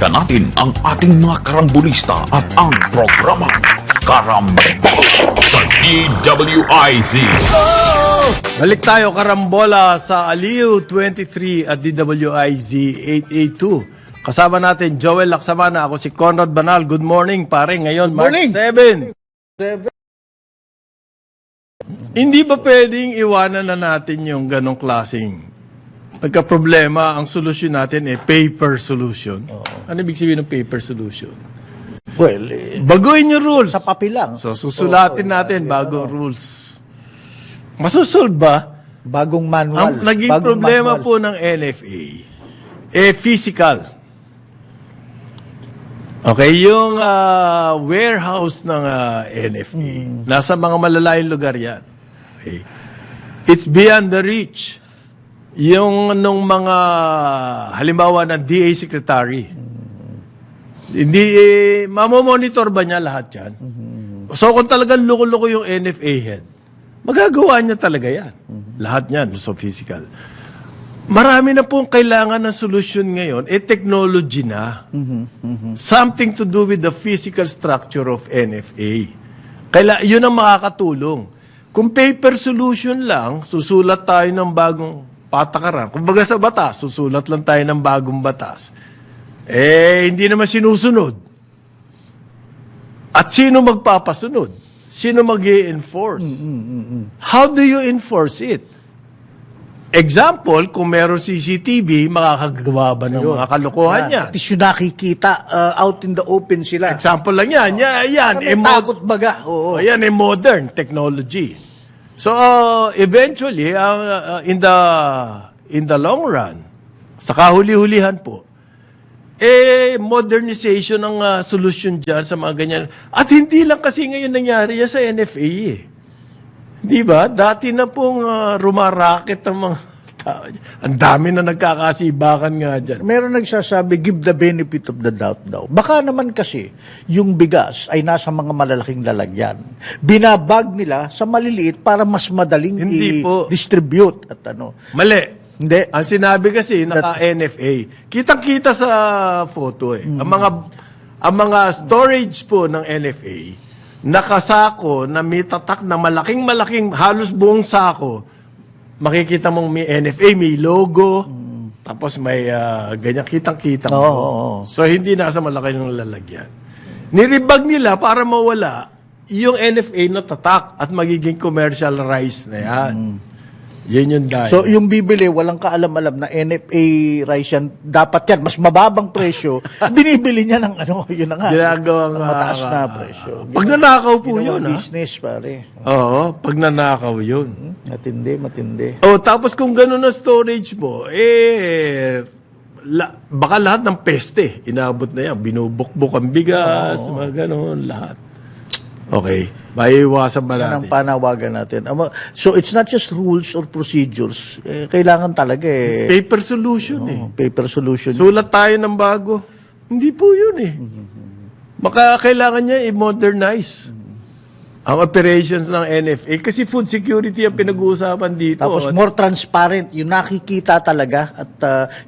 Balikan natin ang ating mga karambulista at ang programa Karambola sa DWIZ. Balik tayo karambola sa Aliw 23 at DWIZ 882. Kasama natin Joel Laksamana, ako si Conrad Banal. Good morning pare, ngayon March 7. Hindi ba pwedeng iwanan na natin yung ganong klaseng nagka-problema, ang solusyon natin paper solution? Ano ibig sabihin ng paper solution? Well, Baguhin yung rules. sa papel lang. So susulatin natin bagong rules. Masusolve ba? Bagong manual. Ang naging bagong problema manual. po ng NFA, physical. Okay, yung warehouse ng NFA, nasa mga malalayong lugar yan. Okay. It's beyond the reach. Yung nung mga, halimbawa ng DA Secretary, hindi, mamomonitor ba niya lahat yan? So kung talagang loko-loko yung NFA head, magagawa niya talaga yan. Lahat niyan, so physical. Marami na pong kailangan ng solusyon ngayon, technology na. Something to do with the physical structure of NFA. Yun ang makakatulong. Kung paper solution lang, susulat tayo ng bagong patakaran. Kumbaga sa batas, susulat lang tayo ng bagong batas. Hindi naman sinusunod. At sino magpapasunod? Sino mag-i-enforce? How do you enforce it? Example, kung meron CCTV, makakagawa ba ng mga kalokohan niya? At least yung nakikita, out in the open sila. Example lang yan. Yan, Kami takot baga. Oo. yan modern technology. So, eventually, in the long run, sa kahuli-hulihan po, modernization ang solution dyan sa mga ganyan. At hindi lang kasi ngayon nangyari yan sa NFA Di ba? Dati na pong rumaraket ang mga tao. Ang dami na nagkakasibakan nga dyan. Meron nagsasabi, give the benefit of the doubt daw. Baka naman kasi, yung bigas ay nasa mga malalaking lalagyan. Binabag nila sa maliliit para mas madaling Hindi po. i-distribute. At ano. Mali. Hindi. Ang sinabi kasi, naka-NFA. Kitang-kita sa photo Ang mga storage po ng NFA, nakasako na may tatak na malaking-malaking, halos buong sako, makikita mong may NFA, may logo, tapos may ganyan, kitang-kita mo. Oo. So, hindi nasa malaki ng lalagyan. Niribag nila para mawala yung NFA na tatak at magiging commercial rice na yan. Yun yung dahil. So, yung bibili, walang kaalam-alam na NFA rice yan, dapat yan, mas mababang presyo, binibili niya ng ano, yun na nga. Ginagawang mataas na presyo. Pag nanakaw po yun, business, pare. Oo, pag nanakaw yun. Matindi. Oh, tapos kung gano'n na storage mo, baka lahat ng peste, inabot na yan. Binubukbuk ang bigas, mga gano'n, lahat. Okay, maiiwasan ba Yan natin? ang panawagan natin. So, it's not just rules or procedures. Kailangan talaga Paper solution paper solution. Sulat tayo ng bago. Hindi po yun kailangan niya i-modernize ang operations ng NFA. Kasi food security ang pinag-uusapan dito. Tapos more transparent, yung nakikita talaga at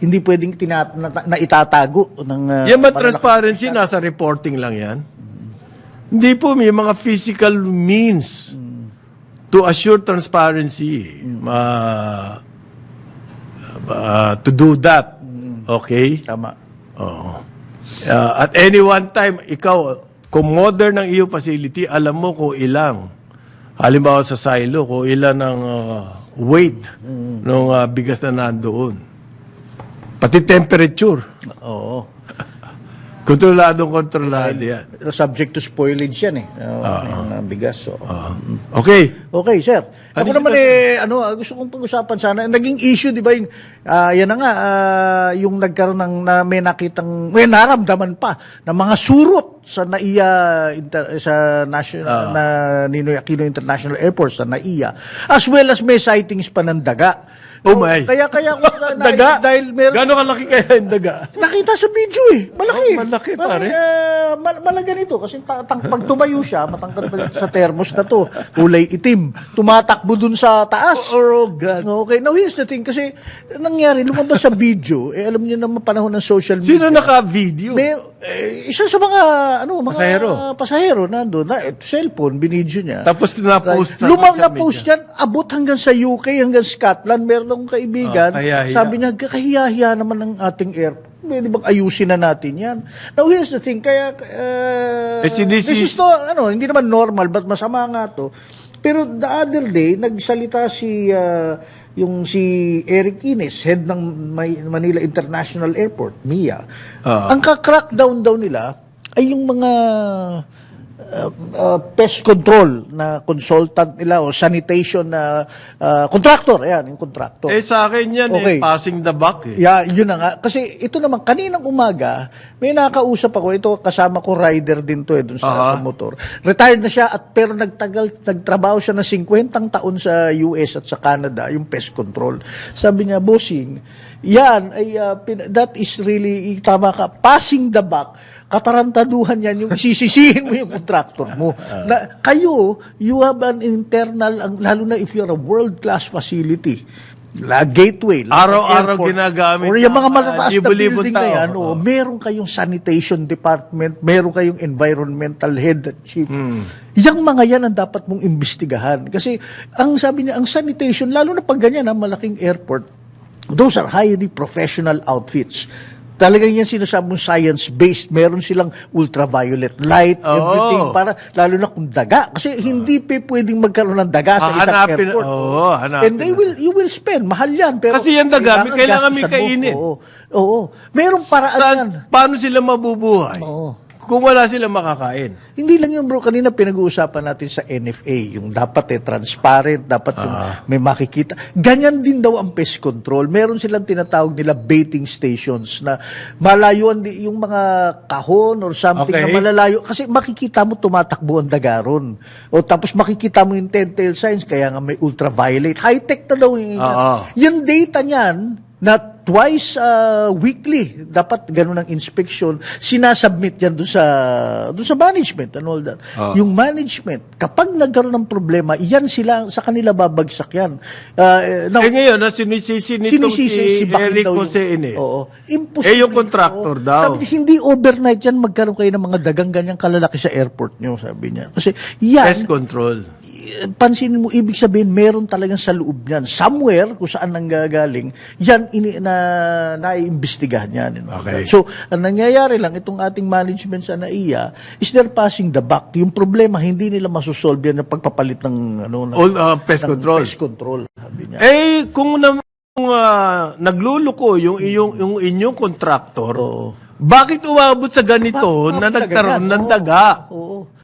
hindi pwedeng na itatago ng Yan ba transparency? Nasa reporting lang yan? Hindi po, may mga physical means to assure transparency to do that. Okay? Tama. Oo. At any one time, ikaw, kung modern ang iyong facility, alam mo kung ilang. Halimbawa sa silo, kung ilan ang weight ng bigas na nandoon. Pati temperature. Oo. Kontrolado yan. Subject to spoilage yan yung bigas. So. Okay. Okay, sir. Ako Ano naman gusto kong pag-usapan sana. Naging issue, di ba, yan na nga, yung nagkaroon ng, may nakitang, may naramdaman pa na mga surot sa NAIA, sa National, na Ninoy Aquino International Airport, sa NAIA, as well as may sightings pa ng daga. Oh my. Kaya Daga? dahil meron, Gano'ng kalaki kaya yung daga? nakita sa video malaki. Oh, malaki, pare. malaga nito kasi pag tumayo siya, matangkad pa sa thermos na to, kulay itim, tumatakbo dun sa taas. Oh, God. Okay, now here's the thing, kasi nangyari, lumabas sa video, alam niyo naman panahon ng social media. Sino naka-video? Isa sa mga, Pasahero. pasahero nandun, cellphone, binidyo niya. Tapos na-post sa Na social post media. yan, abot hanggang sa UK, hanggang Scotland. Meron akong kaibigan, kahiyahiya. sabi niya, kahiyahiya naman ng ating airport. Pwede bang ayusin na natin yan? Now, here's the thing, kaya, this is to, hindi naman normal, but masama nga to. Pero the other day, nagsalita si Eric Ines, head ng Manila International Airport, MIA. Ang ka-crackdown daw nila ay yung mga pest control na consultant nila o sanitation na contractor. Ayan, yung contractor. Sa akin yan, Okay. passing the buck. Yeah, yun na nga. Kasi ito naman, kaninang umaga, may nakausap ako. Ito, kasama ko rider din to dun sa motor. Retired na siya pero nagtrabaho siya na 50 taon sa US at sa Canada, yung pest control. Sabi niya, bossing, yan, that is really, tama ka, passing the buck. Katarantaduhan yan, yung sisisihin mo yung contractor mo. Na, kayo, you have an internal, lalo na if you're a world-class facility, gateway, Araw-araw airport, ginagamit or yung mga ng, matataas na libo-libong building na tao. yan, meron kayong sanitation department, meron kayong environmental head at chief. Yang mga yan ang dapat mong imbestigahan. Kasi, ang sabi niya, ang sanitation, lalo na pag ganyan, malaking airport, those are highly professional outfits. Talagang yan sinasabi mong science-based. Meron silang ultraviolet light, everything. Para, lalo na kung daga. Kasi hindi pwedeng magkaroon ng daga sa isang Hanapin- airport. hanapin. And you will spend. Mahal yan. Pero Kasi yan daga, kailangan may gastusan mo. kainin. Oo. Merong paraan yan. Paano sila mabubuhay? Oo. Kung wala silang makakain. Hindi lang yung bro, kanina pinag-uusapan natin sa NFA, yung dapat transparent, dapat yung may makikita. Ganyan din daw ang pest control. Meron silang tinatawag nila baiting stations na malayuan yung mga kahon or something Okay. na malalayo. Kasi makikita mo tumatakbo ang dagaron. O tapos makikita mo yung telltale signs, kaya nga may ultraviolet. High-tech na daw yung yung data niyan, na twice weekly, dapat ganun ang inspection, sinasubmit yan doon sa management and all that. Yung management, kapag nagkaroon ng problema, yan sila, sa kanila babagsak yan. Now, Ngayon, sinisisi nitong si Bakin Eric daw Jose Ines. Oo. Imposible. Yung contractor daw. Sabi niya, hindi overnight yan, magkaroon kayo ng mga dagang ganyang kalalaki sa airport nyo, sabi niya. Kasi yan, Pest control. pansinin mo, ibig sabihin, meron talagang sa loob niyan. Somewhere, kung saan nanggagaling, yan, naiimbestigahan yan. Okay. So, ang nangyayari lang, itong ating management sa NAIA, is they're passing the buck. Yung problema, hindi nila masosolve yan ng pagpapalit ng, Pest ng control. pest control, sabi niya. Kung nagluluko yung inyong contractor, bakit umabot sa ganito na nagkaroon ng daga? Oo.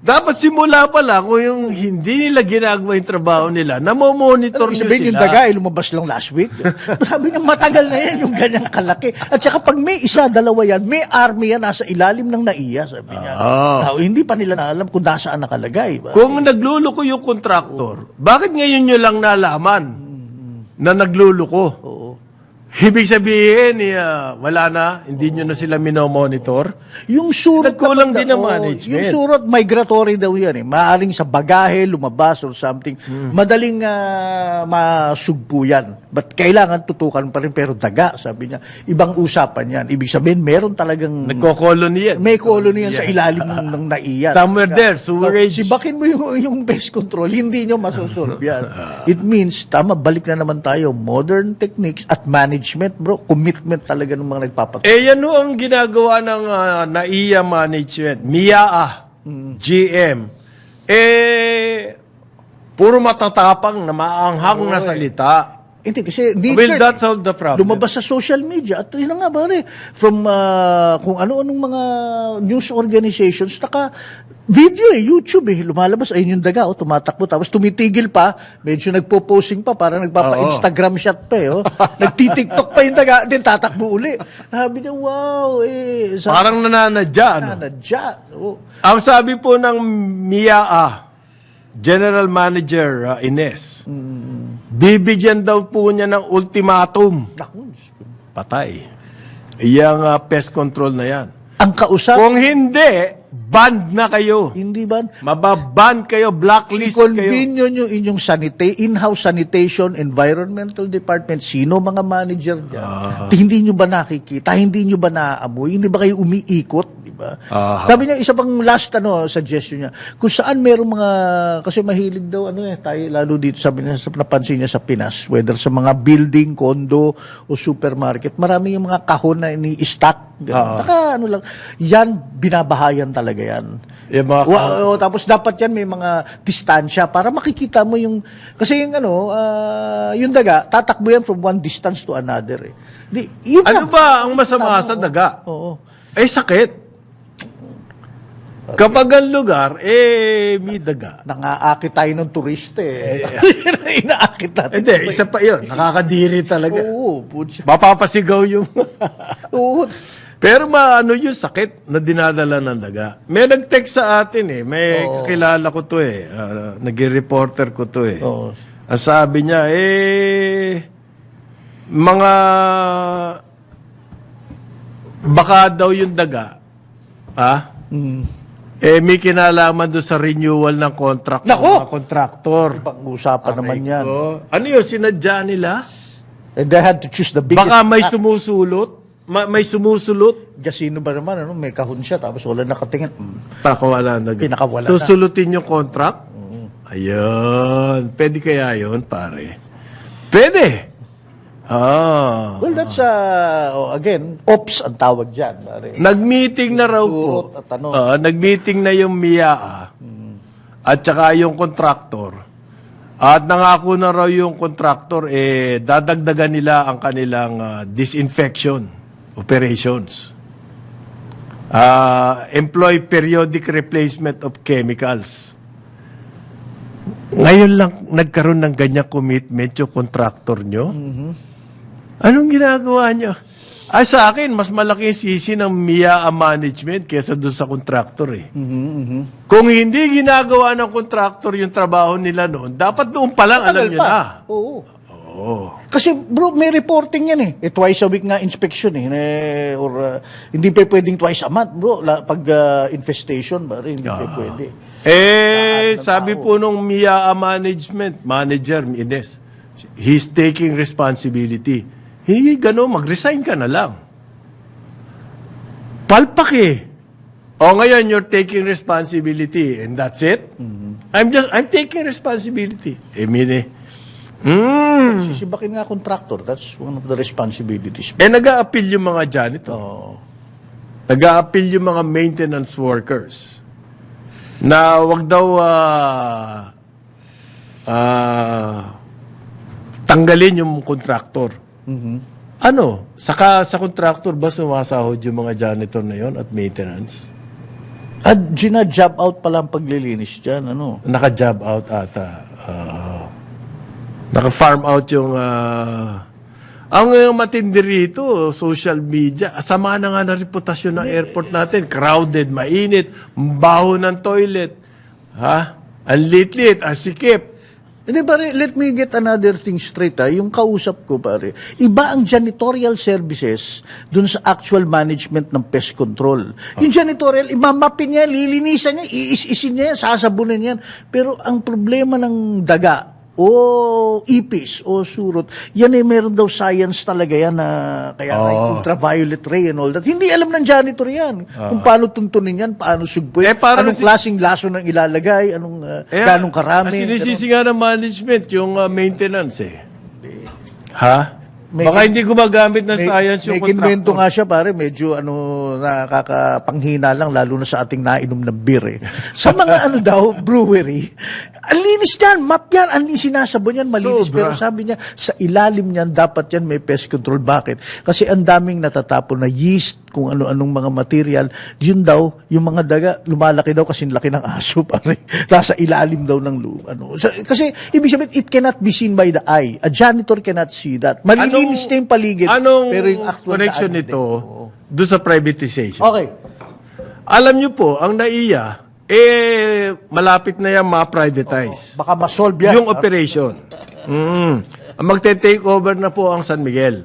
Dapat simula pa lang kung yung hindi nila ginagawa yung trabaho nila, namomonitor nyo Sabihin yung sila. daga, lumabas lang last week. Sabi niya, matagal na yan yung ganyang kalaki. At saka pag may isa, dalawa yan, may army yan nasa ilalim ng NAIA, sabi niya. Hindi pa nila na alam kung nasaan nakalagay. Kung nagluluko yung contractor, bakit ngayon nyo lang nalaman na nagluluko? Ibig sabihin, wala na, hindi nyo na sila minomonitor. Yung surot Nagkulang naman din ang management. Yung surot, migratory daw yan eh. Maaring sa bagahe, lumabas or something. Madaling masugpo yan. But kailangan tutukan pa rin. Pero daga, sabi niya. Ibang usapan yan. Ibig sabihin, meron talagang... Nagko-colony yan. May colony yan sa ilalim ng NAIA. Somewhere there, sewerage. Sibakin mo yung pest control, hindi nyo masosolve yan. It means, balik na naman tayo. Modern techniques at management, bro. Commitment talaga ng mga nagpapatulong. Yan ho ang ginagawa ng NAIA management. MIA, GM. Puro matatapang na maanghang na salita. Hindi, kasi Will that solve the problem? lumabas sa social media at yun na nga pare, from kung ano-anong mga news organizations, video YouTube lumalabas, ayun yung daga, tumatakbo, tapos tumitigil pa, medyo nagpo-posing pa, parang nagpapa-Instagram shot pa nagtitiktok pa yung daga, din tatakbo uli. Sabi niya, wow, Parang nananadya. nanadya. Ang sabi po ng MIA, General Manager Ines, bibigyan daw po niya ng ultimatum. Naku, Patay. Iyang pest control na yan. Ang kausap, Kung hindi, banned na kayo. hindi ba? Mababan kayo, blacklist kayo. I-convene nyo inyong in-house sanitation, environmental department, sino mga manager dyan. Hindi nyo ba nakikita? Hindi nyo ba naaamoy? Hindi ba kayo umiikot? Di ba? Sabi niya, isa pang last suggestion niya, kung saan merong mga, kasi mahilig daw, tayo, lalo dito, sabi niya, napansin niya sa Pinas, whether sa mga building, condo, o supermarket, marami yung mga kahon na ini-stack. Lang. Yan, binabahayan talaga yan. Yung mga Tapos dapat yan may mga distansya para makikita mo yung, kasi yung yung daga, tatakbo yan from one distance to another. Eh. Yun ano lang. ba ang masama sa daga? Oo. Sakit. Kapag ang lugar, may daga. Nangaakit tayo ng turista eh. Inaakit natin. Hindi, isa pa yun. Nakakadiri talaga. Oo, putya. Mapapasigaw yung... Oo. Pero yung sakit na dinadala ng daga. May nag-text sa atin may kakilala ko to nag-reporter ko to Oo. Ang sabi niya, mga baka daw yung daga, may kinalaman doon sa renewal ng contract ng Nako! mga kontraktor. Pag-usapan naman yan. Ano yun, sinadya nila? And they had to choose the biggest. Baka may sumusulot? May sumusulot? Gasino ba naman, may kahon siya, tapos wala nakatingin. Pakawala na. Pinakawala na. Susulutin yung contract? Ayun. Pwede kaya yun, pare? Pwede. Well, that's, again, ops ang tawag dyan. Pare. Nag-meeting na raw po. At ano. Nag-meeting na yung MIA at saka yung contractor. At nangako na raw yung contractor, dadagdagan nila ang kanilang disinfection operations. Employ periodic replacement of chemicals. Ngayon lang nagkaroon ng ganyang commitment yung contractor nyo? Anong ginagawa nyo? Sa akin, mas malaki yung sisi ng MIA management kesa doon sa contractor Kung hindi ginagawa ng contractor yung trabaho nila noon, dapat noon pa lang alam nyo na. Oo. Kasi bro, may reporting yan twice a week nga inspection or hindi pa pwedeng twice a month bro. Pag infestation, hindi pa pwede. Sabi po nung MIA management, manager, Ines, he's taking responsibility. Hindi gano'n, mag-resign ka na lang. Palpak ngayon, you're taking responsibility and that's it? I'm taking responsibility. Sisibakin nga contractor, that's one of the responsibilities. Nag-a-appeal yung mga janitor. Nag-a-appeal yung mga maintenance workers na wag daw tanggalin yung contractor. Sa contractor ba sumasahod yung mga janitor na yon at maintenance? At gina-job out pala ang paglilinis dyan, Naka-job out ata. Naka-farm out yung... ang matindi rito, social media, sama na nga na reputasyon ng airport natin. Crowded, mainit, baho ng toilet. Ang lit-lit, ang sikip. Hindi pare, let me get another thing straight yung kausap ko pare, iba ang janitorial services dun sa actual management ng pest control. Yung janitorial, imamapin niya, lilinisan niya, iis-isin niya yan, sasabunin yan. Pero ang problema ng daga, o ipis, o surot, yan meron daw science talaga yan na kaya ultraviolet ray and all that. Hindi alam ng janitor yan. Kung paano tuntunin yan, paano sugboy, anong klaseng laso nang ilalagay, ganong karami. Sinisisi nga ng management yung maintenance Baka hindi gumagamit ng science yung contractor. May kinwento nga siya pare, medyo nakakapanghina lang, lalo na sa ating nainom ng beer Sa mga brewery, ang linis yan, map yan, ang sinasabon yan, malinis. Sobra. Pero sabi niya, sa ilalim niyan, dapat yan may pest control. Bakit? Kasi ang daming natatapon na yeast, kung ano-anong mga material, yun daw, yung mga daga, lumalaki daw kasi laki ng aso pare. Nasa ilalim daw ng kasi, ibig sabihin, it cannot be seen by the eye. A janitor cannot see that. Malilinis na yung paligid. Anong pero yung actual connection nito doon sa privatization? Okay. Alam niyo po, ang NAIA, malapit na yan ma-privatize. Baka ma-solve yan. Yung operation. Magte-take over na po ang San Miguel.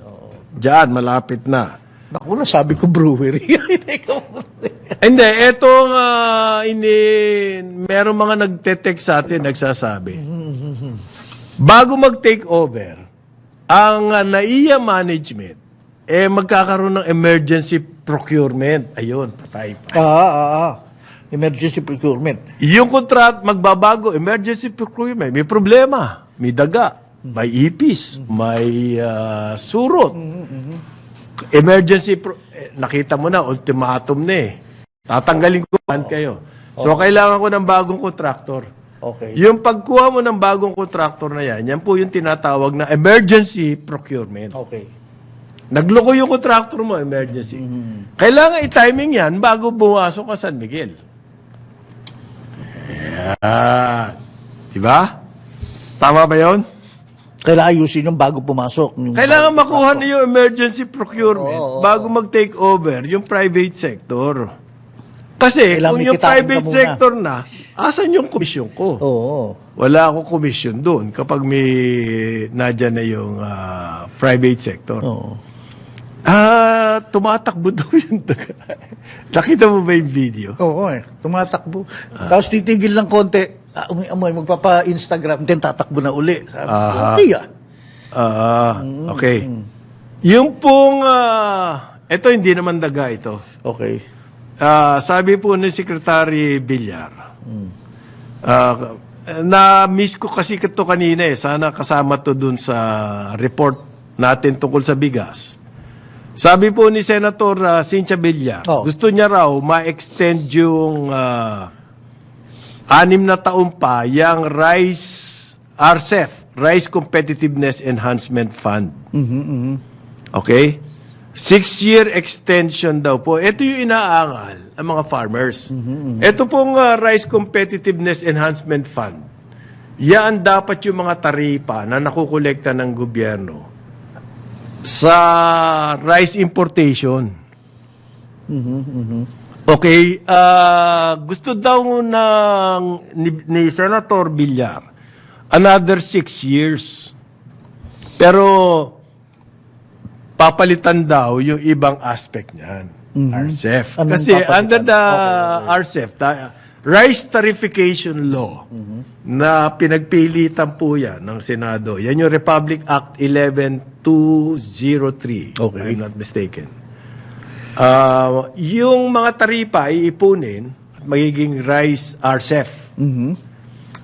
Diyan, malapit na. Naku na, sabi ko brewery. Hindi, etong meron mga nagte-text sa atin, nagsasabi. Bago mag-take over, ang NAIA management, magkakaroon ng emergency procurement. Ayun, patay pa. Emergency procurement. Yung magbabago, emergency procurement, may problema, may daga, may ipis, may surot. Nakita mo na, ultimatum na eh. Tatanggalin ko kayo. So, kailangan ko ng bagong kontraktor. Okay. Yung pagkuha mo ng bagong kontraktor na yan po yung tinatawag na emergency procurement. Okay. Nagloko yung kontraktor mo, emergency. Kailangan i-timing yan bago bumasok ka San Miguel. Yan. Diba? Tama ba yun? Kailangan ayusin yung bago pumasok. Kailangan makuha niyo yung emergency procurement bago mag-take over yung private sector. Kasi Kailangan kung may yung kitain private ka muna. sector na, asan yung komisyon ko? Oo. Wala akong komisyon doon kapag may nadyan na yung private sector. Oo. Tumatakbo daw yung daga. Nakita mo ba yung video? Oo tumatakbo. Tapos titigil ng konti, amoy, magpapa-Instagram, then tatakbo na uli. Sabi ko, okay Okay. Yung pong, ito hindi naman daga ito. Okay. Sabi po ni Secretary Villar, na-miss ko kasi ito kanina eh. Sana kasama to dun sa report natin tungkol sa bigas. Sabi po ni Senator Cynthia Villar, gusto niya raw ma-extend yung 6 na taon pa yung RCEF, Rice Competitiveness Enhancement Fund. Okay? 6-year extension daw po. Ito yung inaangal ang mga farmers. Ito pong Rice Competitiveness Enhancement Fund. Yan dapat yung mga taripa na nakukolekta ng gobyerno sa rice importation. Okay, gusto daw ni Senator Villar another 6 years. Pero papalitan daw yung ibang aspect niyan. RCEF. Anong Kasi papalitan? under the RCEF, Rice Tarification Law, na pinagpilitan po yan ng Senado. Yan yung Republic Act 11203, if I'm not mistaken. Yung mga taripa iipunin at magiging rice RCEF.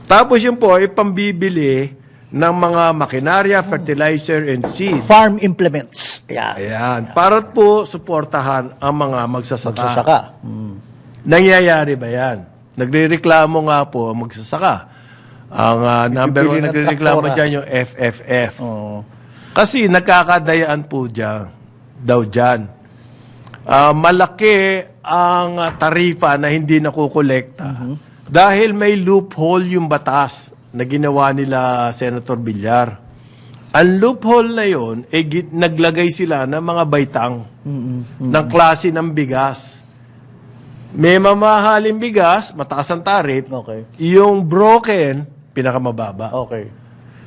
Tapos yun po ay pambibili ng mga makinarya, fertilizer, and seed. Farm implements. Ayan. Para po suportahan ang mga magsasaka. Nangyayari ba yan? Nagrereklamo nga po ang magsasaka. Ang number Bibili 1 ng nagrereklamo traktora. dyan yung FFF. Kasi nakakadayaan po daw dyan. Malaki ang tarifa na hindi nakukolekta dahil may loophole yung batas na ginawa nila Senator Villar. Ang loophole na yon, naglagay sila ng mga baitang ng klase ng bigas. May mamahaling bigas, mataas ang tarif. Okay. Yung broken, pinakamababa. Okay.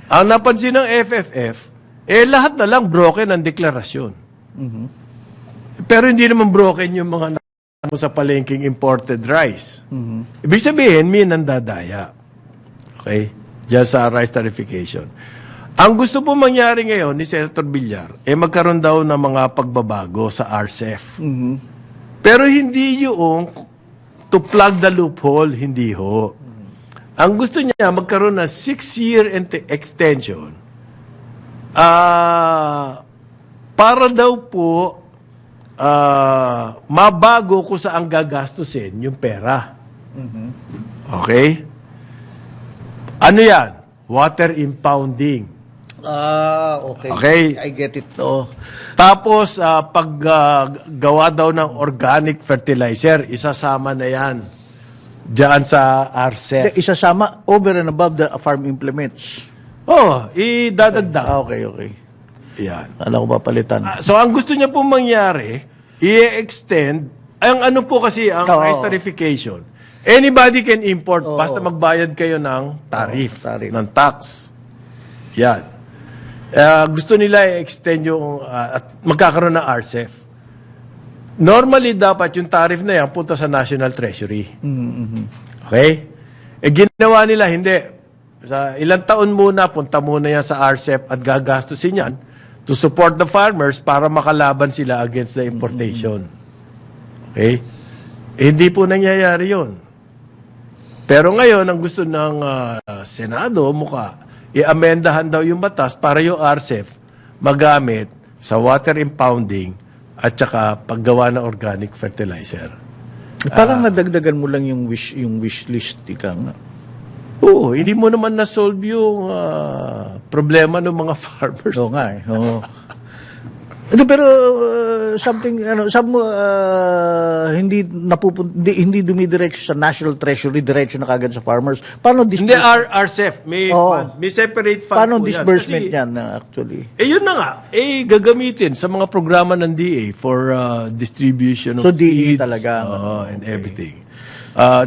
Ang napansin ng FFF, lahat na lang broken ang deklarasyon. Pero hindi naman broken yung mga mo sa palengking imported rice. Ibig sabihin, may nandadaya. Okay? Diyan sa rice tarification. Ang gusto po mangyari ngayon ni Senator Villar, magkaroon daw ng mga pagbabago sa RCEF. Pero hindi yung to plug the loophole, hindi ho. Ang gusto niya, magkaroon ng 6-year extension para daw po mabago kung saan gagastusin yung pera. Okay? Ano yan? Water impounding. Okay. Okay. I get it. Tapos, paggawa daw ng organic fertilizer, isasama na yan diyan sa RCEF. Isasama over and above the farm implements. Idadagdag. Okay. Yan. Alam ko ba palitan? So, ang gusto niya pong mangyari, i-extend, ang ano po kasi, ang rice tarification. Anybody can import, basta magbayad kayo ng tarif, ng tax. Yan. Gusto nila i-extend yung, at magkakaroon ng RCEF. Normally, dapat yung tariff na yan punta sa National Treasury. Okay? Ginawa nila, hindi. Sa ilang taon muna, punta muna yan sa RCEP at gagastusin yan to support the farmers para makalaban sila against the importation. Okay? Hindi po nangyayari yun. Pero ngayon, ang gusto ng Senado, i-amendahan daw yung batas para yung RCEP magamit sa water impounding at saka paggawa ng organic fertilizer. Parang nadagdagan mo lang yung wish list, ika nga. Oo, hindi mo naman na-solve yung problema ng mga farmers. Oo nga eh. Oo. Pero hindi dumidiretso sa National Treasury, diretso na kagad sa farmers. Paano Hindi, disbursement? RCEF, may, Oo. may separate fund Paano po yan. disbursement Kasi, yan actually? yun na nga, gagamitin sa mga programa ng DA for distribution of So, DA seeds talaga, and everything.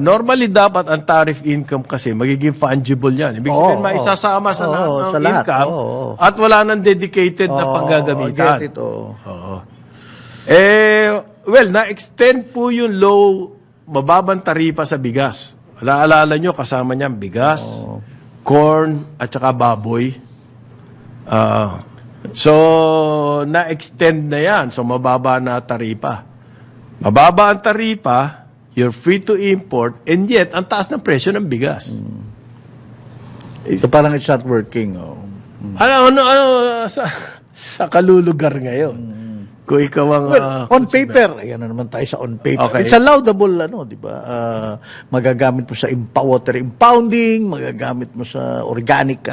Normally, dapat ang tariff income kasi magiging fungible yan. Ibig sabihin, maisasama sa lahat ng sa lahat. income Oo. at wala nang dedicated na paggagamitan. Get it, oo. Oo. Na-extend po yung low, mababang taripa sa bigas. Alaalala nyo, kasama niyan bigas, corn, at saka baboy. So, na-extend na yan. So, mababa na taripa. Mababa ang taripa, you're free to import, and yet, ang taas ng presyo ng bigas. So parang it's not working. Oh. Ano, sa kalulugar ngayon. Kung ikaw ang... On paper, ayan na naman tayo sa on paper. Okay. It's allowable, di ba? Magagamit mo sa water impounding, magagamit mo sa organic,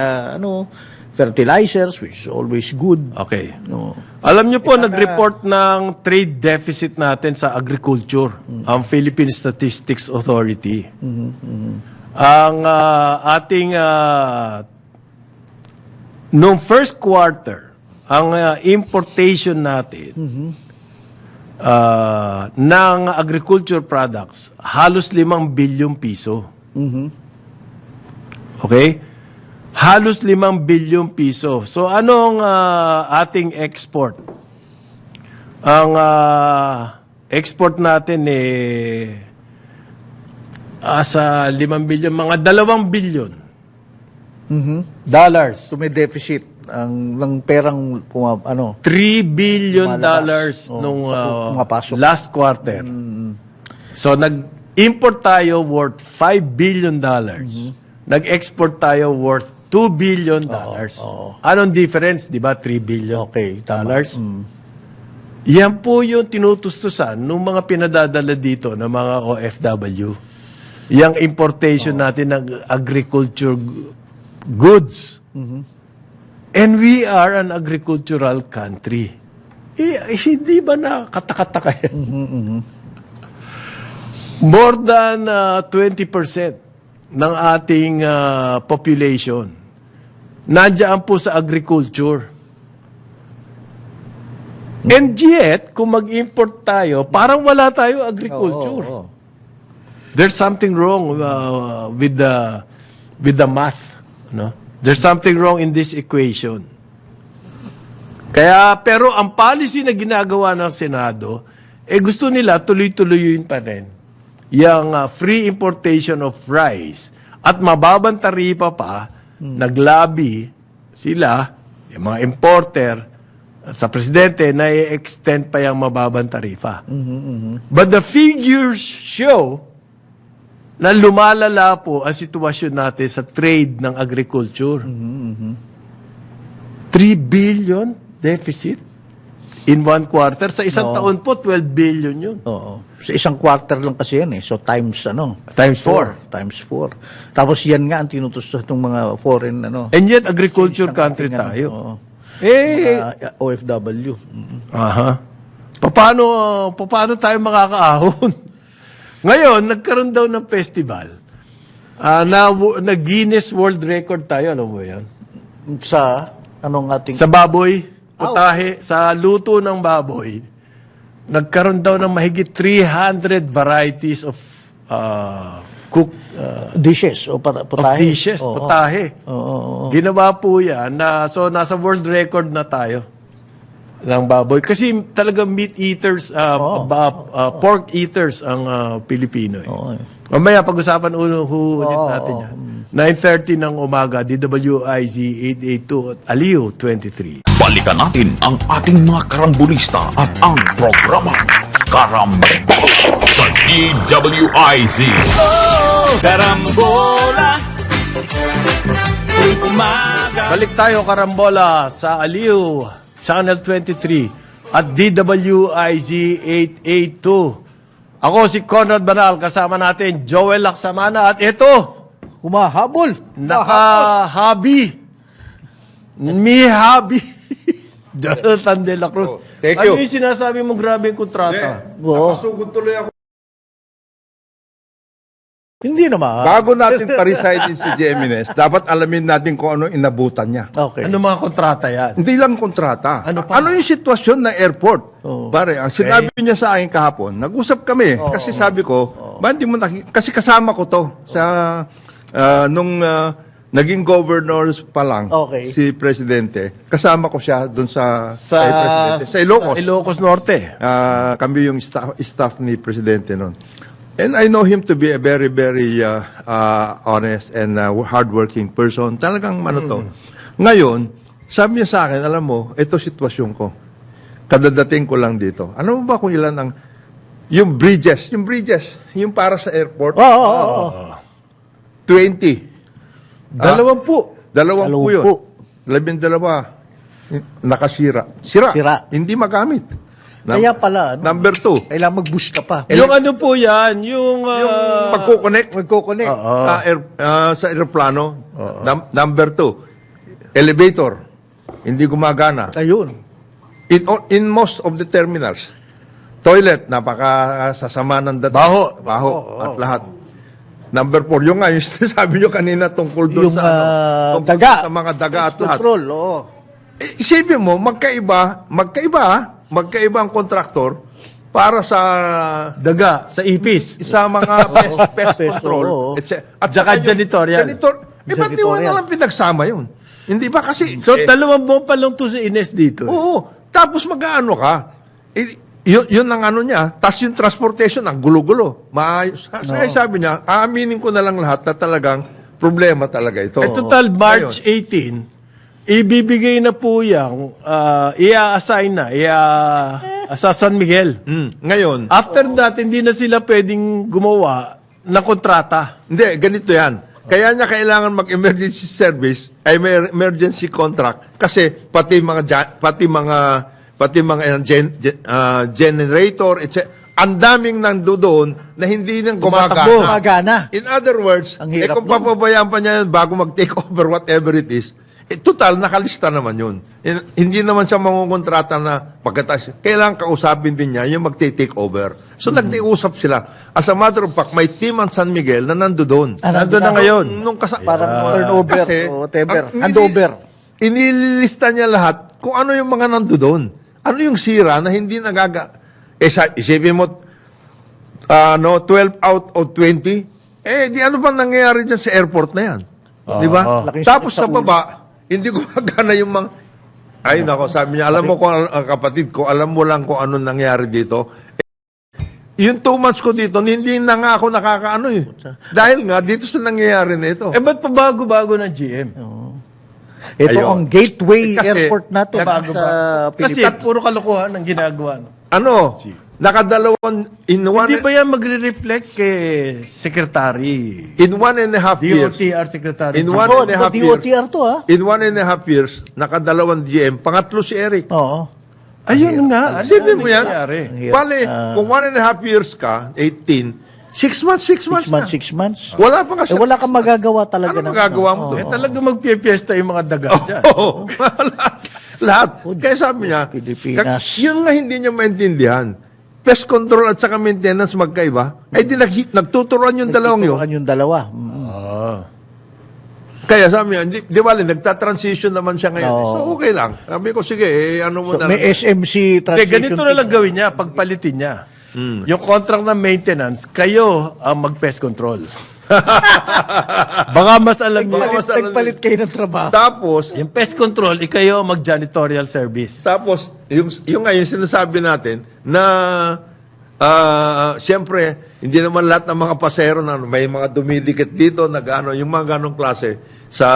fertilizers, which is always good. Okay. No. Alam niyo po, nag-report ng trade deficit natin sa agriculture, ang Philippine Statistics Authority. Ang ating, noong first quarter, ang importation natin ng agriculture products, halos 5 bilyong piso. Okay? Halos 5 bilyong piso. So, anong ating export? Ang export natin sa 5 bilyon, mga 2 bilyon dollars. So may deficit ng perang 3 billion Lumalakas. dollars Oo, nung pumapasok. last quarter. So, nag-import tayo worth 5 billion dollars. Nag-export tayo worth 2 billion dollars. Anong difference? Di ba? 3 billion Okay, tama. dollars. Yan po yung tinutustusan ng mga pinadadala dito ng mga OFW. Yung importation natin ng agriculture goods. And we are an agricultural country. Hindi ba nakakatakataka yan? More than 20% ng ating population nandiyan po sa agriculture. And yet, kung mag-import tayo, parang wala tayo agriculture. Oo. There's something wrong with the math, no? There's something wrong in this equation. Pero ang policy na ginagawa ng Senado, gusto nila tuloy-tuloyin pa rin yung free importation of rice at mababang taripa pa, naglabi sila, yung mga importer, sa presidente na i-extend pa yung mababang tarifa. But the figures show na lumalala po ang sitwasyon natin sa trade ng agriculture. 3 billion deficit in one quarter. Sa isang taon po, 12 billion yun. Oo. Sa isang quarter lang kasi yan So times Times 4. Times 4. Tapos yan nga ang tinutustos ng mga foreign And yet, agriculture country ating, tayo. Oo. OFW. Aha. Paano tayo makakaahon? Ngayon, nagkaroon daw ng festival. Na Guinness World Record tayo, alam mo yan? Sa anong ating Sa baboy, putahe, sa luto ng baboy, nagkaroon daw ng mahigit 300 varieties of cook dishes o putahe. dishes, Oo. putahe. Oo. Ginawa po yan. So, nasa world record na tayo. ng baboy. Kasi talagang meat eaters, pork eaters ang Pilipino. Eh. Mamaya, pag-usapan ulit natin yan. 9:30 ng umaga, DWIZ 882 at Aliw 23. Balikan natin ang ating mga karambulista at ang programa Karambola sa DWIZ. Karambola, tuwing umaga. Balik tayo, Karambola, sa Aliw, Channel 23 at DWIZ 882. Ako si Conrad Banal, kasama natin Joel Laksamana at ito, Humahabol. naka-hobby. Mi hobby. Jonathan De La Cruz. thank Ano you. yung sinasabi mo grabe yung kontrata? Oo. Nakasugod tuloy ako. Hindi naman. Bago natin pa-resign si Jimenez, dapat alamin natin kung ano inabutan niya. Okay. Ano mga kontrata yan? Hindi lang kontrata. Ano pa? Ano yung sitwasyon ng airport? Pare, ang sinabi niya sa akin kahapon, nag-usap kami. Kasi sabi ko, ba hindi mo kasi kasama ko to sa nung naging governor pa lang Okay. si Presidente. Kasama ko siya doon sa Presidente. Sa Ilocos. Sa Ilocos Norte. Kami yung staff ni Presidente noon. And I know him to be a very, very honest and hardworking person. Talagang ano to. Ngayon, sabi niya sa akin, alam mo, ito sitwasyon ko. Kadadating ko lang dito. Alam mo ba kung ilan ang yung bridges, yung para sa airport, Oo. 20. 20. Dalawang po yun. 12 nakasira. Sira. Hindi magamit. Kaya pala, Number 2. kailangan mag-boost ka pa. Yung ano po yan, yung... Yung magkoconnect Magkoconnect. sa aeroplano. Number 2, elevator. Hindi gumagana. Ayun. In most of the terminals, toilet, napakasasama ng dating. Baho. At lahat. Number 4, yung nga, yung sabi nyo kanina tungkol doon Yung tungkol daga. sa mga daga at lahat. Control, oo. Isipin mo, magkaiba ang kontraktor para sa Daga, sa ipis. mga pest control. oo. At Tsaka saka yung janitorial. ba't di mo Janitorial. nalang pinagsama yun? Hindi ba kasi... So, 2 buwan pa lang to si Ines dito. Oo. Tapos mag-ano ka? Yun ang ano niya. Tapos yung transportation, ang gulo-gulo. Maayos. Kaya sabi niya, aaminin ko na lang lahat na talagang problema talaga ito. Eh, total, March 18, ibibigay na po yan, i-assign na, sa San Miguel. Ngayon, After that, hindi na sila pwedeng gumawa ng kontrata. hindi, ganito yan. Kaya niya kailangan mag-emergency service ay may emergency contract kasi pati mga generator, etc. Ang daming nandoon na hindi nang Tumatakbo. gumagana. Gumagana. In other words, Ang hirap kung papabayaan pa niya yun bago mag-take over whatever it is, total, nakalista naman yun. Hindi naman siya mangungontrata na pagkatapos. Kailangan kausapin din niya yung mag-take over. So, nag-iusap sila. As a matter of fact, may team ang San Miguel na nandoon. Nandun na ngayon. Parang turnover o whatever. Handover. Inilista niya lahat kung ano yung mga nandoon. Ano yung sira na hindi isipin mo, 12 out of 20, di ano ba nangyayari dyan sa airport na yan? Di ba? Laking Tapos sakit sa sa baba, hindi gumagana yung mga... Ay, nako, sabi niya, alam mo kung kapatid ko, alam mo lang kung ano nangyari dito. Yung 2 months ko dito, hindi na nga ako nakakaano eh. Dahil nga, dito sa nangyayari na ito. Eh, ba't pa bago-bago ng GM? Ito Ayun. ang gateway Kasi, airport natin bago sa Kasi Pilipinas. puro kalokohan ang ginagawa. No? Ano? Nakadalawang, in Hindi ba yan magre-reflect kay Secretary? 1.5 years, DOTR Secretary? In Oh, 1.5 years, DOTR to ha? in 1.5 years, nakadalawang GM, pangatlo si Eric. Oo. Ayun nga. Sipin mo yan? nangyayari? Hirap. Bale, kung 1.5 years ka, 18, 6 months 6 months. Wala pa kasi. Wala kang magagawa talaga. Ano magagawa mo Eh, doon? talaga magpipiesta yung mga daga dyan. Oo. Lahat. Kaya sabi niya, Pilipinas. yun nga hindi niya maintindihan. Pest control at saka maintenance magkaiba. Ay di nagtuturuan yung dalawang yun. Tuturuan yung dalawa. Kaya sabi niya, di bali, nagta-transition naman siya ngayon. Oo. So okay lang. Sabi ko, sige, ano mo So, na may lang. SMC Hindi, transition. ganito na lang gawin niya, pagpalitin niya. Yung contract ng maintenance, kayo ang mag-pest control. Baka mas alam niyo. Baka mas alam Nagpalit kayo ng trabaho. Tapos, Yung pest control, ikayo mag-janitorial service. Tapos, yung ngayon sinasabi natin na siyempre, hindi naman lahat ng mga pasero na may mga dumidikit dito, yung mga ganong klase sa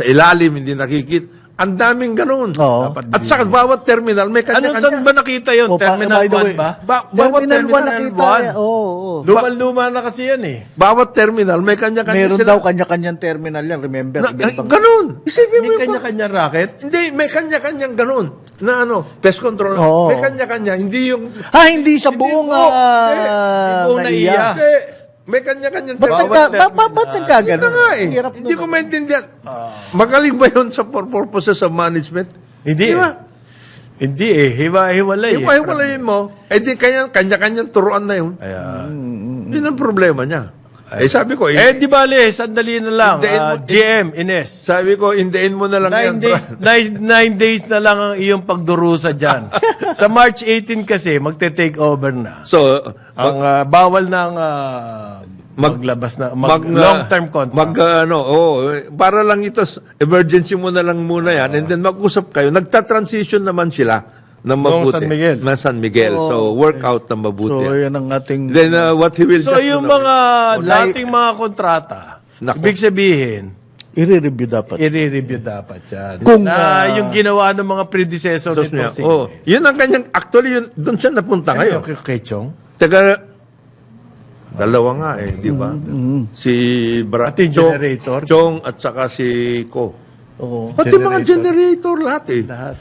ilalim, hindi nakikita. Ang daming ganun. Oo. At saka bawat terminal, may Ano, kanya-kanya. saan ba nakita yun? Oh, Terminal by the 1 way, ba? Bawat Terminal 1 terminal, nakita. one. Oo. Luman-luma na kasi yan eh. bawat terminal, may kanya-kanya Meron sila. daw kanya-kanyang terminal yan. Remember? iba-ibang- Ganun. Isipin mo May yung kanya-kanya racket. Hindi, may kanya-kanyang ganun. Na pest control. Oo. May kanya-kanya. Hindi yung... Hindi sa buong buong naiya. naiya. May kanya-kanyang Ba't Bawat nagkagano? Yun na nga eh. Hirap Hindi nun. ko maintindihan. Magaling ba yun sa purposes of management? Hindi Di ba? Hindi eh. Hiwa-hiwalay eh. Iwahiwalayin mo, di kanya-kanyang turuan na yun. Ayan. Yun ang problema niya. Sabi ko, Di bale, sandali na lang. Hintayin mo- GM, Ines. sabi ko, hindiin mo na lang yan. 9 days na lang ang iyong pagdurusa dyan. Sa March 18 kasi, magte-take over na. So, Ang bawal ng maglabas na long-term contract. para lang ito, emergency mo na lang muna yan, and then mag-usap kayo. Nagta-transition naman sila ng mabuti. San Miguel. Ng San Miguel. So, work out na mabuti. So, yan ang ating... Then, what he will So, just yung do now- mga dating mga kontrata, Nako. ibig sabihin, i-review dapat. i-review dapat yan. Kung, yung ginawa ng mga predecessor Tapos nito. niya, yun ang kanyang, actually, doon siya napunta ngayon. Ano yung kay Chong? Dalawa nga eh, di ba? Si Pati generator? Chong at saka si Ko. Oo. Pati mga generator lahat eh. Lahat.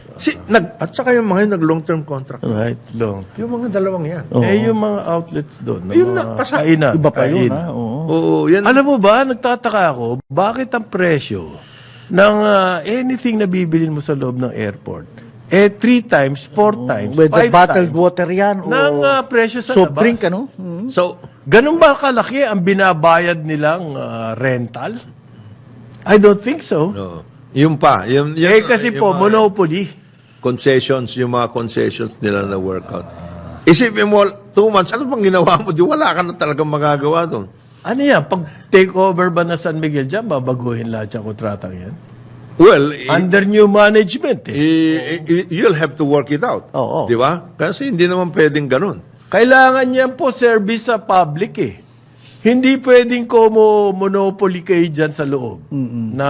At saka yung mga yung long-term contract. Right. Long. Yung mga dalawang yan. Yung mga outlets doon. ng Yun mga na, kainan. Iba pa yun, kain. ha? Oo. Oo, yan. Alam mo ba, nagtataka ako, bakit ang presyo ng anything na bibilin mo sa loob ng airport, 3 times, 4 times, 5 Whether bottled times, water yan o... ng presyo sa soft labas. drink, ano? So, Ganun ba kalaki ang binabayad nilang rental? I don't think so. yung pa. Yung, Kasi yung po, mga monopoly. concessions, yung mga concessions nila na workout. Isipin mo, 2 months, ano bang ginawa mo? Di wala ka na talagang magagawa doon. Ano yan? Pag take over ba na San Miguel dyan, babaguhin lahat yung kontratang yan? Well, Under new management you'll have to work it out. Oo. Di ba? Kasi hindi naman pwedeng ganun. Kailangan niyan po service sa public eh. Hindi pwedeng monopoly kayo dyan sa loob na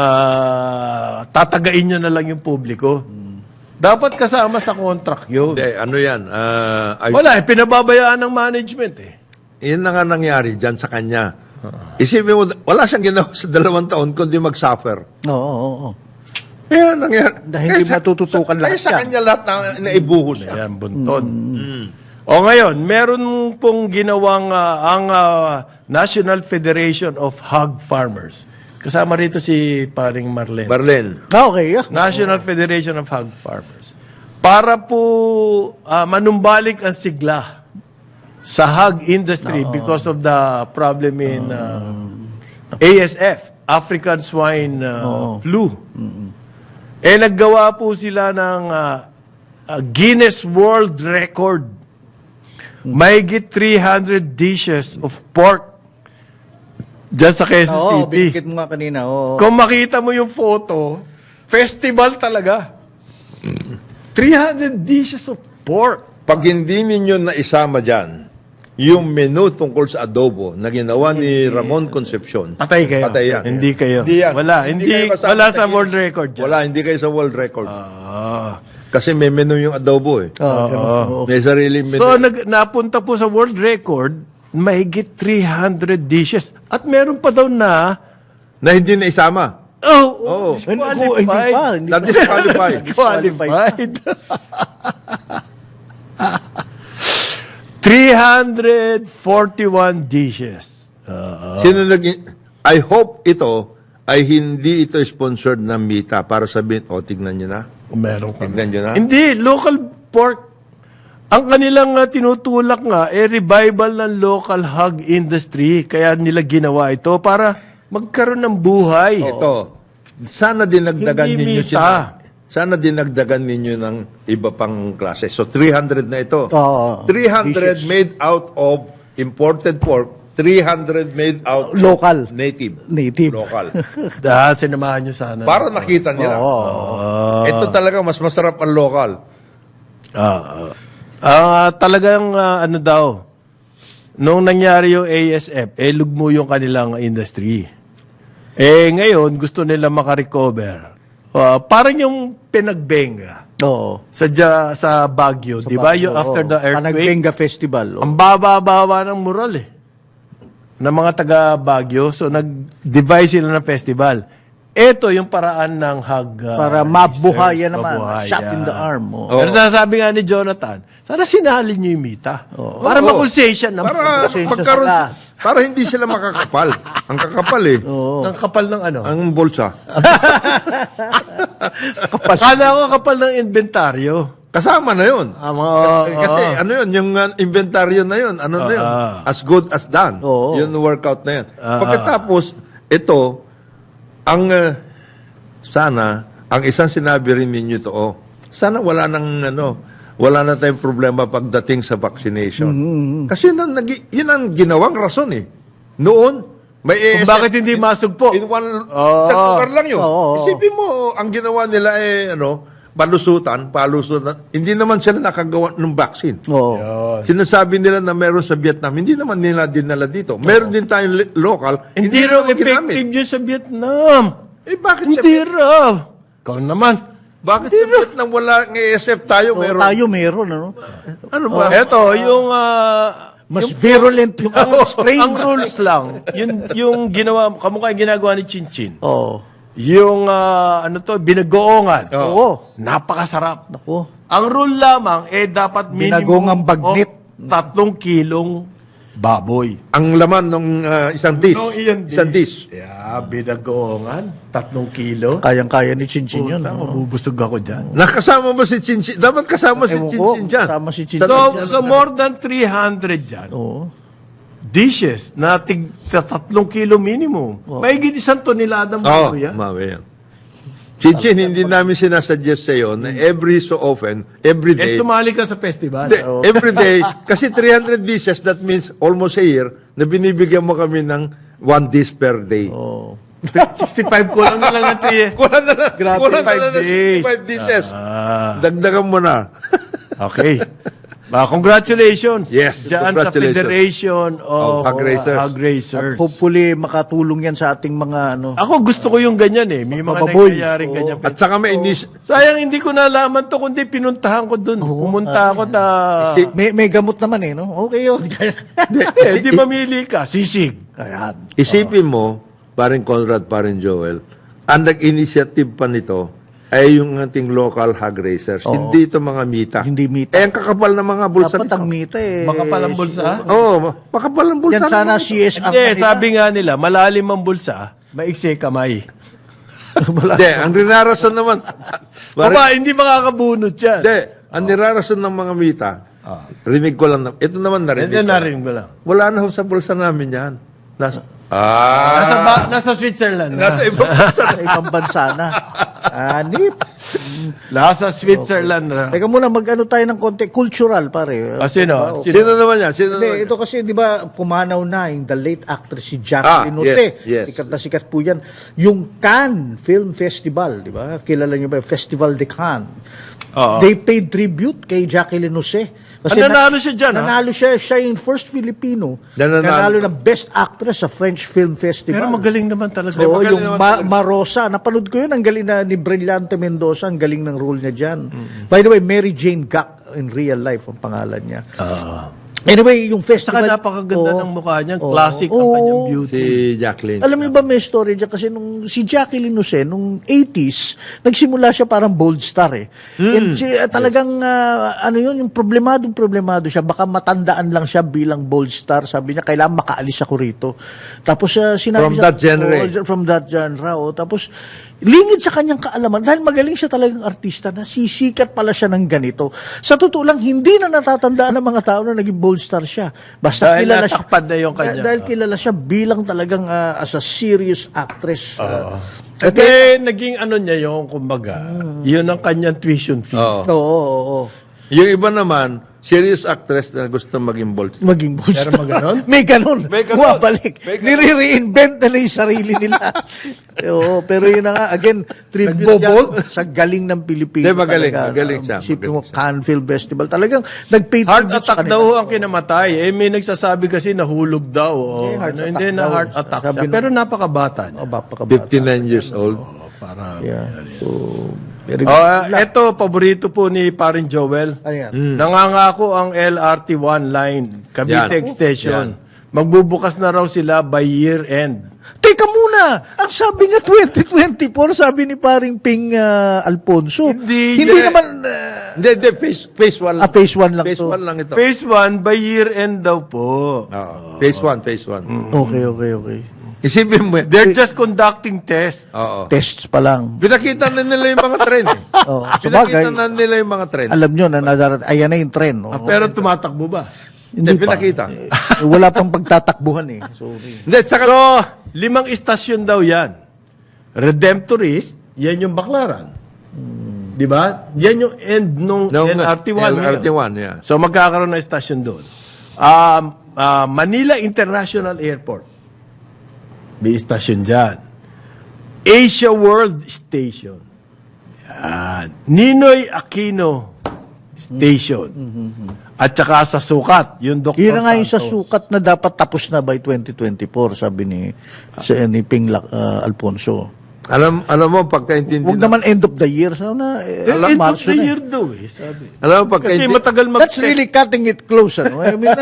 tatagain nyo na lang yung publiko. Dapat kasama sa contract yun. Hindi, ano yan? Wala, pinababayaan ng management eh. Yun na nga nangyari dyan sa kanya. Isipin mo, wala siyang ginawa sa 2 taon kundi mag-suffer. Oo. Kaya nangyari. Dahil hindi matututukan lahat sa yan. kanya lahat na naibuhos siya. Ayan, bunton. O ngayon, meron pong ginawang ang National Federation of Hog Farmers. Kasama rito si paring Marlene. Marlene. Okay, yeah. National Federation of Hog Farmers. Para po manumbalik ang sigla sa hog industry because of the problem in ASF, African Swine Flu. Naggawa po sila ng Guinness World Record. Mahigit 300 dishes of pork dyan sa Quezon Oo, City. binigit mo nga kanina. Oo. Kung makita mo yung photo, festival talaga. 300 dishes of pork. Pag hindi ninyo na isama dyan, yung menu tungkol sa adobo na ginawa ni Ramon Concepcion. Patay kayo. Patay yan. Hindi kayo. Hindi yan. Wala. kayo kasama Wala sa Guinness. world record dyan. Wala, hindi kayo sa world record. Ah. Kasi may menu yung adobo eh. Oo. May sarili menu. So, napunta po sa world record, mahigit 300 dishes. At meron pa daw na, na hindi na isama. oh, Hindi pa. Hindi Not pa. disqualified. disqualified. 341 dishes. Sino I hope ito ay hindi ito sponsored ng Mita para sabihin, tignan nyo na. Meron pa. Tignan nyo na. Hindi, local pork. Ang kanilang tinutulak nga, revival ng local hog industry. Kaya nila ginawa ito para magkaroon ng buhay. Ito, sana dinagdagan Hindi ninyo Mita. Sana dinagdagan ninyo ng iba pang klase. So, 300 na ito. Oo. 300 Dishes. made out of imported pork 300 made out Local. native. Native. Local. Dahil sinamahan nyo sana. Para nakita nila. Ito talaga mas masarap ang local. Talagang ano daw, nung nangyari yung ASF, lugmo yung kanilang industry. Ngayon, gusto nila makarecover. Parang yung pinagbenga Oo. sa Baguio, di ba? Yung after the earthquake, Panagbenga Festival. Oo. ang baba-baba ng mural ng mga taga Baguio. So, nag-devise sila ng festival. Ito yung paraan ng Para mabuhayan naman. mabuhayan. Shot in the arm. Oh. Pero sasabi nga ni Jonathan, sana sinali niyo yung mita. Para Oo. makonsensya naman. Para Pasensya magkaroon, sila. para hindi sila makakapal. Ang kakapal eh. Ang kapal ng ano? Ang bulsa. Kala ko kapal ng inventaryo. Kasama na yun. Kasi Oo. ano yun, yung inventaryo na yun, ano na yun, as good as done. Oo. Yun workout na yun. Pagkatapos, ito, ang sana, ang isang sinabi rin ninyo to, sana wala na tayong problema pagdating sa vaccination. Kasi yun ang ginawang rason eh. Noon, may Kung ASF bakit hindi masugpo. in one isang lugar lang yun. Oo. Isipin mo, ang ginawa nila palusutan. Hindi naman sila nakagawa ng vaccine. Oo. Sinasabi nila na meron sa Vietnam, hindi naman nila dinala dito. Meron din tayong local, Hindi raw naman ginamit. effective yun sa Vietnam. Bakit sa Hindi raw. Ikaw naman. Bakit sa Vietnam wala ng ASF tayo Oo, meron? tayo meron, ano? Ano ba? Ito, yung... Mas virulent yung strain. ang rules lang, yung ginawa, kamukha yung ginagawa ni Chinchin. Oo. Yung, binagoongan. Oo. Napakasarap. Naku. Ang rule lamang, dapat Binagoongang bagnit. 3 kilong baboy. Ang laman ng isang dish. No, iyon Isang dish. Yeah, binagoongan, 3 kilo. Kayang-kaya ni Chinchin yun. Pusa, no? mabubusog ako dyan. Nakasama mo si Chinchin? Dapat kasama si Ewan ko, Chinchin dyan. kasama si Chinchin. So more than 300 dyan. Oo. Dishes na 3 kilo minimum. Mahigit 1 tonelada mo yan. Mawe yan. Chinchin, hindi namin sinasuggest sa'yo na every so often, every day, Sumali ka sa festival. Hindi, every day, kasi 300 dishes, that means almost a year, na binibigyan mo kami ng 1 dish per day. 65 ko lang na lang ng 3 years. Kulang na lang, Grabe, kulang na 5 lang ng days. 65 dishes. Dagdagan mo na. Okay. Congratulations. Yes, Diyan congratulations. sa Federation of Hog Racers. Hog Racers. Hopefully, makatulong yan sa ating mga ano. Ako gusto ko yung ganyan eh. May mga Magbababoy. nangyayaring ganyan. At saka may Sayang hindi ko nalaman to kundi pinuntahan ko dun. Pumunta ako na... May gamot naman eh, no? Okay yun. Di mamili ka. Sisig. Ayan. isipin mo, paring Conrad, paring Joel, ang nag-initiative pa nito ay yung ating local hog racers. Hindi ito mga mita. Hindi mita. Ang kakapal na mga bulsa Dapat nito. ang mita eh. Baka palang bulsa. Oo, makapal ang bulsa. Yan sana nito. CSR. Hindi, kanila. sabi nga nila, malalim ang bulsa, maiksi kamay. Hindi, ang rinarason naman. Baba, hindi makakabunot yan. Hindi, ang nirarason ng mga mita, rinig ko lang, ito naman narinig Hindi ko. na rin ko lang. Wala na ho sa bulsa namin yan. Nasa Switzerland na. Nasa ibang bulsa. Sa ibang bansa na. Anip. Nasa Switzerland na. Teka muna, mag-ano tayo ng konti. Cultural, pare. Sino? Sino naman yan? Sino naman Hindi, yan? ito kasi, di ba, pumanaw na yung the late actress si Jacqueline Jose. yes. Sikat na sikat po yan. Yung Cannes Film Festival, di ba? Kilala niyo ba? Festival de Cannes. They paid tribute kay Jacqueline Jose. Nanalo siya dyan, ha? Nanalo siya. Siya yung first Filipino. Nanalo. Nanalo ng Best Actress sa French Film Festival. Pero magaling naman talaga. Oo, magaling yung naman talaga. Marosa. Napanood ko yun. Ang galing na ni Brillante Mendoza. Ang galing ng role niya dyan. By the way, Mary Jane Gack in real life ang pangalan niya. Anyway, yung festival... Saka napakaganda ng mukha niya. Oo. Classic ang Oo. kanyang beauty. Si Jacqueline. Alam niyo ba may story dyan? Kasi nung si Jacqueline Jose, nung 80s, nagsimula siya parang bold star eh. And talagang, ano yun, yung problemado siya. Baka matandaan lang siya bilang bold star. Sabi niya, kailangan makaalis ako rito. Tapos sinabi From siya, that genre. from that genre. Tapos, lingid sa kanyang kaalaman, dahil magaling siya talagang artista na sisikat pala siya ng ganito. Sa totoo lang, hindi na natatandaan ng mga tao na naging bold star siya. Basta Dahil kilala siya. natakpan na yung kanya. Dahil kilala siya bilang talagang as a serious actress. Naging ano niya yung, kumbaga, yun ang kanyang tuition fee. Oo. Oo. Yung iba naman, serious actress na gusto maging bold star. Maging booster. Meron ba ganon? May ganon. May ganon. Bumabalik. May ganon. Nire-reinvent nila yung sarili nila. Oo, pero yun na nga, again, tribute Nagbo-bold? yan sa galing ng Pilipino. Hindi, magaling. talaga. Magaling siya. Isipin mo, Magaling siya. Cannes Film Festival. Talagang nag-pay Heart tribute sa attack kanila. daw ang kinamatay. May nagsasabi kasi nahulog daw. Hindi, heart attack Hindi na daw. heart attack Sabi siya. nung- Pero napakabata niya. Oh, bapakabata. 59 years old. Yeah. So, very good. Ito, paborito po ni Parin Joel. Ano yan? Nangangako ang LRT1 line, Cavite Yan. Extension. Magbubukas na raw sila by year end. Teka muna! Ang sabi nga 2024, sabi ni paring Ping Alfonso. Hindi naman... Hindi, phase 1 lang. phase 1 lang Phase to. 1 lang ito. Phase 1 by year end daw po. Oo. Phase 1. Okay. Isipin mo, They're just conducting tests. oo. Tests pa lang. Pinakita na nila yung mga tren eh. Oo, Pinakita sabagay. na nila yung mga tren. Alam nyo na nadarat, ayan na yung trend. No? Pero tumatakbo ba? Hindi, pinakita. Wala pang pagtatakbuhan eh. Sorry. Hindi, saka, So, 5 istasyon daw yan. Redemptorist, yan yung Baclaran. Di ba? Yan yung end nung LRT1. LRT1, yeah. So, magkakaroon ng istasyon doon. Manila International Airport. May istasyon dyan. Asia World Station. Yan. Ninoy Aquino Station. At saka sa sukat, yung Dr. Yun na nga yung sa Santos. sukat na dapat tapos na by 2024, sabi ni Ping Alfonso. Alam mo, pagkaintindi Huwag naman end of the year. So na, End of Marso the na eh. year daw eh, sabi. Alam mo, Kasi pagkaintindi, matagal That's really cutting it close. Ano? I mean,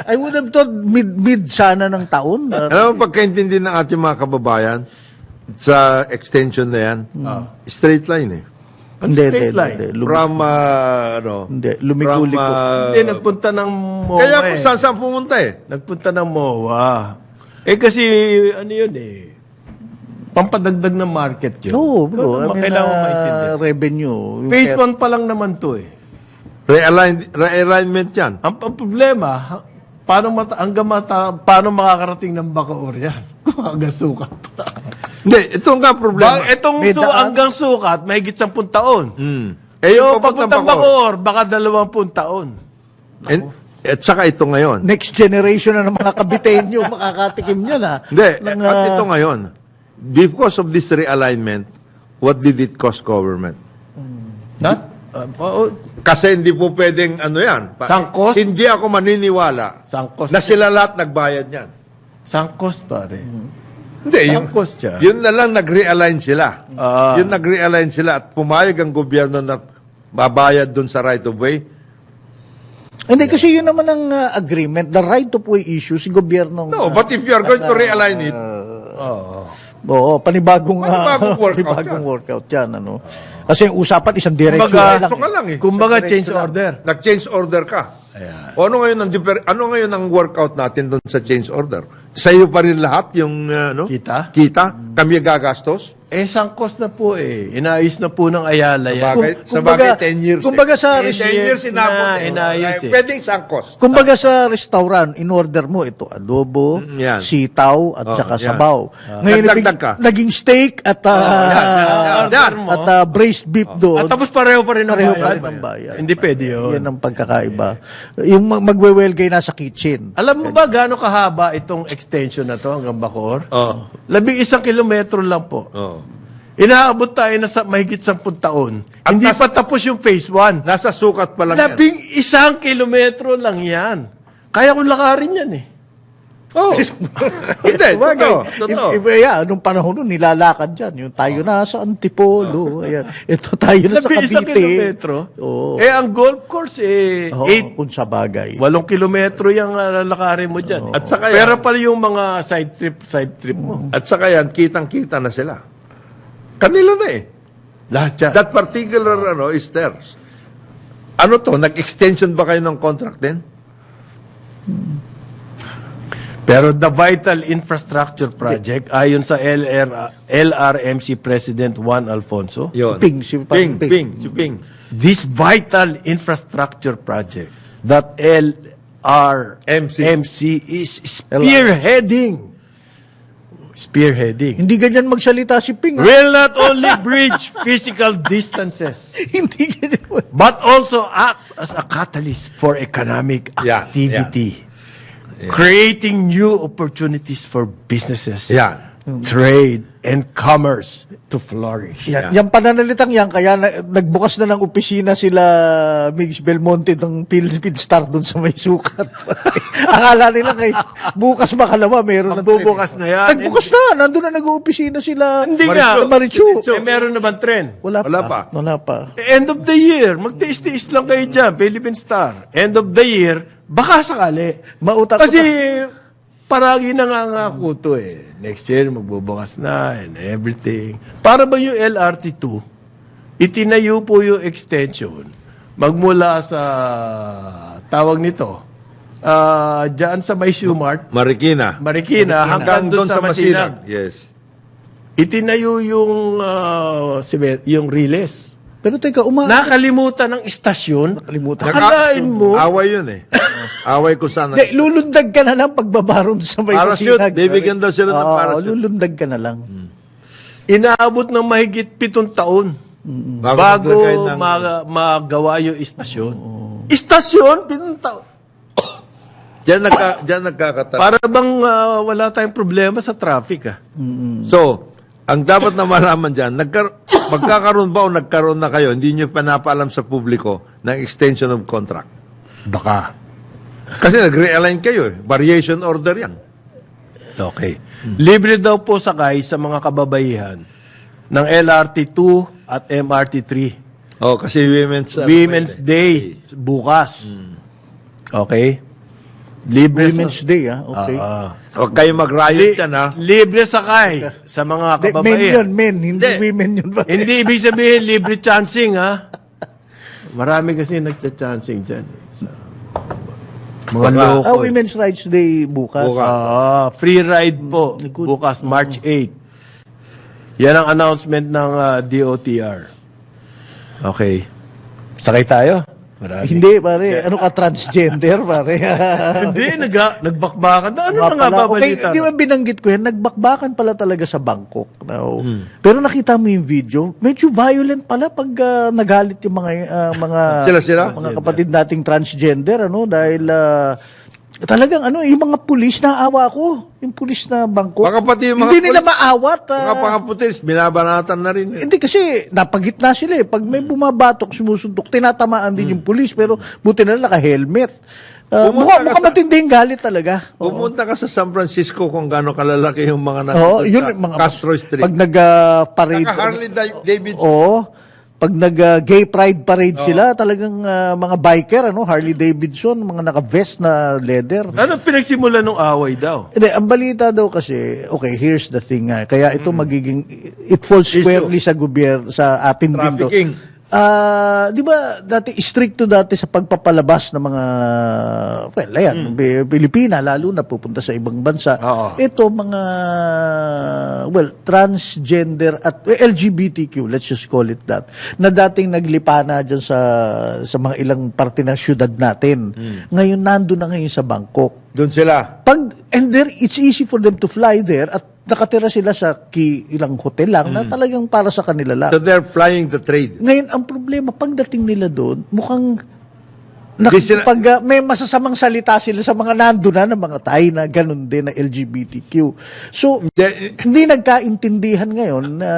I would have thought mid sana ng taon. alam mo, pagkaintindi ng ating mga kababayan sa extension na yan, straight line eh. Hindi, straight line. From, Hindi, lumiko-liko. Hindi, nagpunta ng MOA kaya eh. kung saan pumunta eh. Nagpunta ng MOA. Eh kasi, ano yun eh, pampadagdag ng market yun. No, Ikaw bro. I naman, mean, kailangan maintindihan. revenue. Yung Phase pera- 1 pa lang naman to eh. Realignment yan. Ang problema, paano makakarating ng Bacoor yan? Kung hanggang sukat pa. Hindi, ito nga problema. Itong May daan. hanggang sukat, may higit 10 taon. Eh, yung So, papuntang papuntang Bacoor. Bacoor, baka 20 taon. At saka ito ngayon. Next generation na ng mga kabitenyo makakatikim niya na. Hindi, at ito ngayon. Because of this realignment, what did it cost government? Kasi hindi po pwedeng ano yan. Sangkos? Hindi ako maniniwala Sangkos. na sila lahat nagbayad yan. Sangkos, pare. Hindi, Sangkos siya. yun na lang nag-realign sila. Ah. Yun nag-realign sila at pumayag ang gobyerno na babayad dun sa right of way. Hindi, kasi yun naman ang agreement. The right of way issue, si gobyerno. No, but if you are going to realign it, Oo, panibagong Panibagong workout yan. Ano? Kasi yung usapan, isang diretsyo Kumbaga, lang. ka lang eh. Kumbaga, change order. nag-change order ka. Ayan. O ano ngayon ang workout natin doon sa change order? Sa iyo pa rin lahat yung Kita? Kita? Kami gagastos? Eh, sangkos na po eh. Inayos na po ng Ayala yan. Sa bagay 10 years. Kumbaga sa 10 years inabot eh. inayos eh. Pwedeng sangkos. Kumbaga sa restaurant, in order mo ito, adobo, yan. sitaw, at saka yan. sabaw. Ngayon, Dagdag ka. naging steak at yan. at braised beef doon. At tapos pareho pa rin ang Pareho bayad. pa rin ang bayad. Hindi pwede yun. Yan ang pagkakaiba. Yung magwewelgay na sa kitchen. Alam mo ba gaano kahaba itong extension na to hanggang Bacoor? Oh. 11 kilometro lang po. Oh. Inaabot tayo na sa mahigit 10 taon. At Hindi pa tapos yung phase 1. Nasa sukat pa lang yan. 11 kilometro lang yan. Kaya kong lakarin yan eh. Oh. Hindi, totoo. Nung panahon nun, nilalakad dyan. Yung tayo na sa Antipolo. Ayan. Ito tayo na sa 11 Cavite. kilometro. Oo. Eh, ang golf course eh, Oo, 8 kung sa bagay. 8 kilometro yung lalakarin mo dyan. At saka Pero yan, pala yung mga side trip mo. at saka yan, kitang-kita na sila. Kanila na eh. Lahat yan. That particular is theirs. Ano to? Nag-extension ba kayo ng contract din? Pero the Vital Infrastructure Project, ayon sa LRMC President Juan Alfonso, Yun. Ping, si Ping, Ping. Ping, si Ping. this Vital Infrastructure Project that LRMC is spearheading spearheading. Hindi ganyan magsalita si Ping. ha? Will not only bridge physical distances, Hindi ganyan. but also act as a catalyst for economic Yeah, activity, creating new opportunities for businesses, Yan. trade, and commerce to flourish. Yan, yung pananalitang yan, kaya nagbukas na ng opisina sila Migs Belmonte ng Philippine Star doon sa may sukat. Akala nila kay bukas makalawa meron ng Magbubukas na yan. Nagbukas na, nandun na nag-opisina sila. Hindi Marichu. nga. Marichu. Eh, meron naman trend. Wala Wala pa. pa. Wala pa. End of the year, magtiis-tiis lang kayo dyan, Philippine Star. End of the year, baka sakali. Mautak Kasi paragi nangangako to eh. Next year, magbubukas na and everything. Para ba yung LRT2, itinayo po yung extension magmula sa tawag nito, dyan sa may Shumart, Marikina. Marikina, hanggang doon sa Masinag. Yes. Itinayo yung Riles. Pero teka, Nakalimutan ng istasyon. Nakalimutan. Akalain mo, Away yun eh. Away kung saan. Hindi, lulundag ka na lang pagbabaron sa may Parachute, Masinag. bibigyan daw sila ng Oo, parachute. lulundag ka na lang. inaabot ng mahigit 7 taon bago maglagay ng- magawa yung istasyon. Istasyon? 7 taon. Diyan nagkakatala. Para bang wala tayong problema sa traffic. So, ang dapat na malaman dyan, magkakaroon ba o nagkaroon na kayo, hindi nyo panapaalam sa publiko ng extension of contract? Baka. Kasi nag-realign kayo eh. Variation order yan. Okay. Libre daw po sakay sa mga kababaihan ng LRT2 at MRT3. Oh, kasi Women's Day bukas. Okay? Libre Women's Day, okay. Huwag kayo mag-riot yan, ha? Libre sakay sa mga Men kababaihan. yun, men. Hindi Hindi. women yun. Ba? Hindi ibig sabihin libre chancing, ha? Marami kasi nagcha-chancing dyan. Sa mga Baka- loko. Women's Rights Day bukas. Bukas. Free ride po. Bukas, March 8. Yan ang announcement ng DOTR. Okay. Sakay tayo? Marami. Hindi, pare. Ano ka, transgender, pare? Hindi, nagbakbakan. Ano Nga na nga pala. babalita? Okay, di ba binanggit ko yan, nagbakbakan pala talaga sa Bangkok. Now, pero nakita mo yung video, medyo violent pala pag nagalit yung mga Sila? mga kapatid nating transgender, dahil talagang yung mga pulis, naawa ko. Yung pulis na Bangkok. Baka pati yung mga hindi nila pulis- maawat. Mga pangaputis, binabanatan na rin. Hindi kasi napagitna sila eh. Pag may bumabatok, sumusuntok, tinatamaan din yung pulis pero buti na lang naka-helmet. Pumunta Mukha ka sa- matinding galit talaga. Pumunta ka sa San Francisco kung gaano kalalaki yung mga Oo, nandito yun sa mga Castro Street. pag nag-parade. Naka-Harley Davidson. Oo. Pag nag-gay pride parade sila, talagang mga biker, Harley Davidson, mga naka-vest na leather. Ano pinagsimula nung away daw? Hindi, ang balita daw kasi, okay, here's the thing nga. Kaya ito magiging, it falls squarely sa gobyerno, sa atin din daw. Trafficking. Di ba dati stricto dati sa pagpapalabas ng mga Pilipina lalo na pupunta sa ibang bansa. Oo. Ito mga transgender at LGBTQ, let's just call it that. Na dating naglipana diyan sa mga ilang parte ng syudad natin. Ngayon nandoon na ngayon sa Bangkok. Doon sila. And there, it's easy for them to fly there at nakatira sila sa ilang hotel lang na talagang para sa kanila lang. So they're flying the trade. Ngayon, ang problema, pagdating nila doon, mukhang Di sila- pag may masasamang salita sila sa mga nando na ng mga Thai na ganun din na LGBTQ. So, hindi nagkaintindihan ngayon na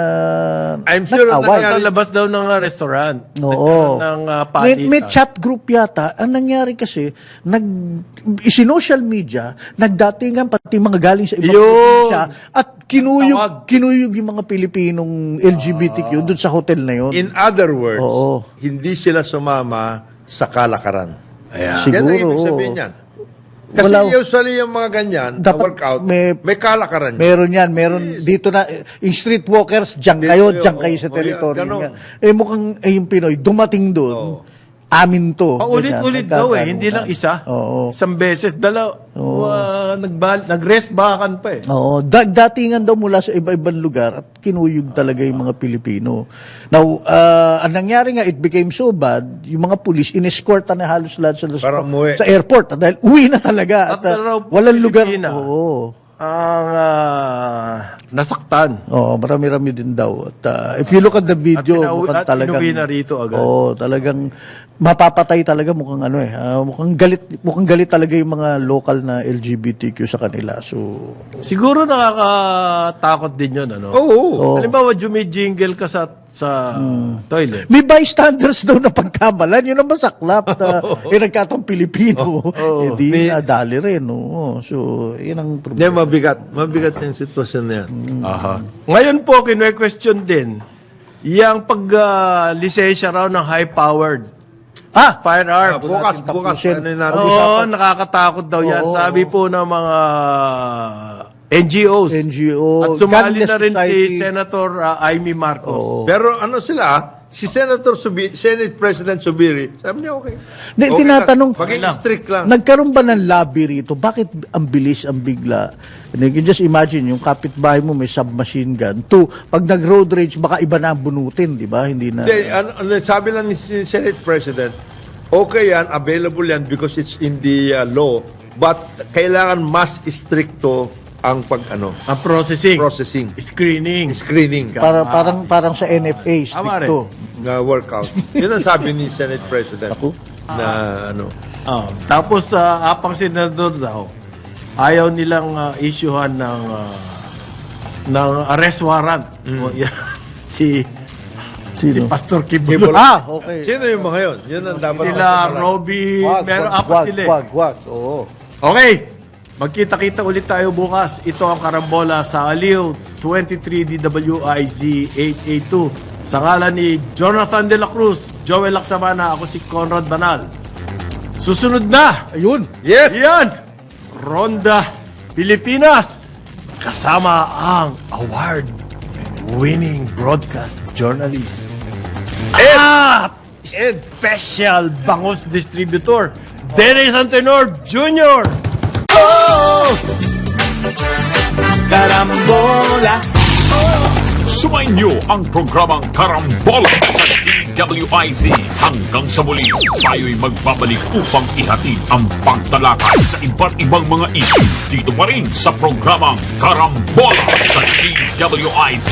I'm sure nag-away. Sa labas daw ng restaurant. Oo. Ng May chat group yata. Ang nangyari kasi, sinocial media, nagdatingan pati mga galing sa ibang Yun. probinsya at Tawag. kinuyog yung mga Pilipinong LGBTQ doon sa hotel na yun. In other words, Oo. hindi sila sumama sa kalakaran. Ayan. Siguro, Yan ang ibig sabihin oo. yan. Kasi Wala- usually yung mga ganyan, na Dapat workout, may- may kalakaran. Meron yan, meron dito na, yung streetwalkers, diyan kayo, Dito, diyan kayo sa oo, teritoryo yan, niya. Mukhang yung Pinoy, dumating doon, amin to. Paulit-ulit Ganyan, daw nagkakaroon hindi lang na. isa. Oo. Isang beses, nag-rest bakan pa eh. Oo, datingan daw mula sa iba-ibang lugar at kinuyog talaga yung mga Pilipino. Now, ang nangyari nga, it became so bad, yung mga pulis, in-escortan na halos lahat sila Para umuwi. sa airport dahil uwi na talaga. At, At raw walang lugar. Pilipina. Oo. ang nasaktan. Oo, marami-rami din daw. At if you look at the video, mukhang talagang inuwi na rito agad. Oo, talagang mapapatay talaga mukhang ano mukhang galit talaga yung mga local na LGBTQ sa kanila. So, Siguro nakakatakot din yun, ano? Oo. Halimbawa, jingle ka sa toilet. may bystanders daw na pagkamalan, yun ang masaklap na nagkatong Pilipino. Hindi nadali rin. Oo. So, yun ang Hindi, problema. mabigat yung sitwasyon na yan. Aha. Ngayon po, kinwe-question din, yung pag-lisensya raw ng high-powered firearms. Bukas, tapusin. ano yung natin? Oo, nakakatakot daw yan. Oo. Sabi po ng mga NGOs. NGO, At sumali Gunless na rin Society. si Senator Amy Marcos. Pero ano sila, si Senate President Subiri, sabi niya okay. Hindi, Okay tinatanong, lang. Maging strict lang. nagkaroon ba ng lobby rito? Bakit ang bilis, ang bigla? And you can just imagine, yung kapitbahay mo may submachine gun. Pag nag-road rage, baka iba na ang bunutin, di ba? Hindi na. Hindi, sabi lang ni Senate President, okay yan, available yan because it's in the law, but kailangan mas stricto ang Ang processing. Screening. screening Parang sa NFA, Tama stricto. na workout. Yun ang sabi ni Senate President na ano. Tapos, apang senador daw, ayaw nilang issuehan ng arrest warrant. Si Sino? Pastor Kibulo. Okay. Sino yung mga yun? Yun ang dapat. Sila Robbie, meron apat sila. Wag. Oo. Okay, magkita-kita ulit tayo bukas. Ito ang Karambola sa Aliw 23 DWIZ 882. Sa ngalan ni Jonathan De La Cruz, Joel Laksamana, ako si Conrad Banal. Susunod na! Ayun. Yes! Yan! Ronda Pilipinas! Kasama ang award-winning broadcast journalist. At special bangus distributor, Dennis Antenor Jr. Karambola. Sumainyo ang programang Karambola sa DWIZ. Hanggang sa muli, tayo'y magbabalik upang ihatid ang pagtalakay sa iba't ibang mga issue dito pa rin sa programang Karambola sa DWIZ.